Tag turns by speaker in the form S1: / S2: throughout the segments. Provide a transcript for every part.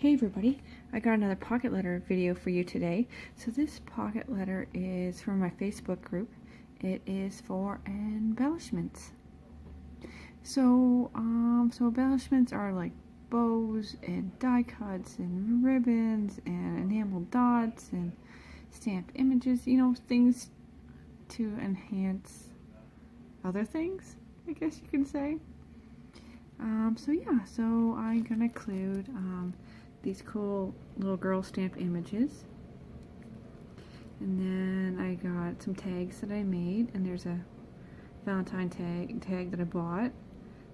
S1: Hey everybody, I got another pocket letter video for you today. So this pocket letter is from my Facebook group. It is for embellishments. So embellishments are like bows and die cuts and ribbons and enameled dots and stamped images, you know, things to enhance other things, I guess you can say. So I'm gonna include these cool little girl stamp images, and then I got some tags that I made, and there's a Valentine tag that I bought.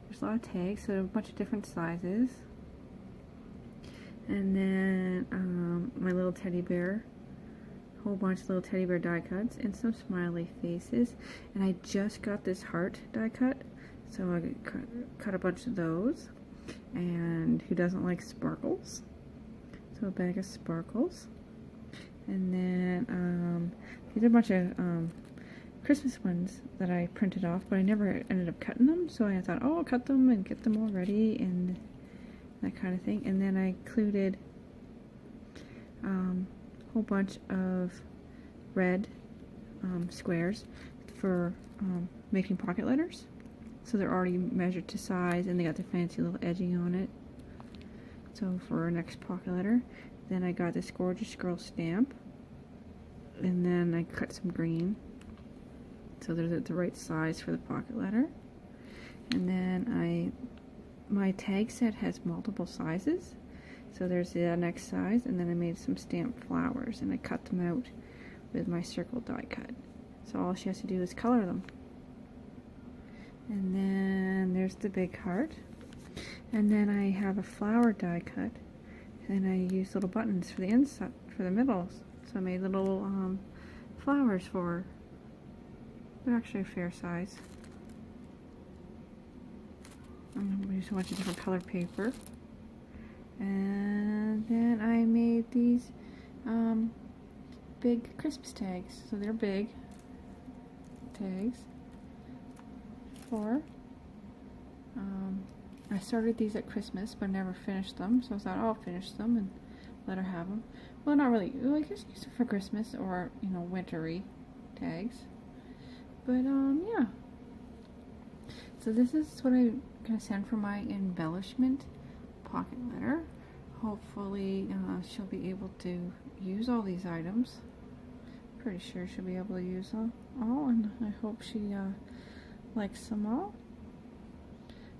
S1: There's a lot of tags, so a bunch of different sizes, and then my little teddy bear, a whole bunch of little teddy bear die cuts, and some smiley faces. And I just got this heart die cut, so I cut a bunch of those. And who doesn't like sparkles? So a bag of sparkles. And then these are a bunch of Christmas ones that I printed off, but I never ended up cutting them, so I thought, oh, I'll cut them and get them all ready and that kind of thing. And then I included a whole bunch of red squares for making pocket letters. So they're already measured to size, and they got the fancy little edging on it. So for our next pocket letter, then I got this gorgeous girl stamp, and then I cut some green, so they're the right size for the pocket letter. And then my tag set has multiple sizes, so there's the next size, and then I made some stamped flowers, and I cut them out with my circle die cut. So all she has to do is color them. And then there's the big heart. And then I have a flower die cut, and I use little buttons for the inside, for the middles. So I made little flowers for her. They're actually a fair size. I'm going to use a bunch of different color paper. And then I made these big Christmas tags. So they're big tags. I started these at Christmas, but never finished them, so I thought, oh, I'll finish them and let her have them. Well, not really. Well, I guess use them for Christmas or, you know, wintry tags. But yeah. So this is what I'm gonna send for my embellishment pocket letter. Hopefully, she'll be able to use all these items. Pretty sure she'll be able to use them all, and I hope she likes them all.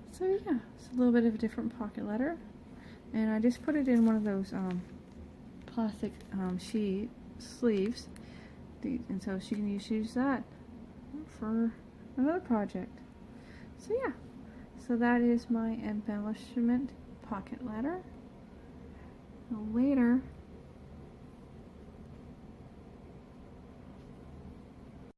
S1: So yeah, it's a little bit of a different pocket letter, and I just put it in one of those plastic sheet sleeves, and so she can use that for another project. So yeah, so that is my embellishment pocket letter. Later.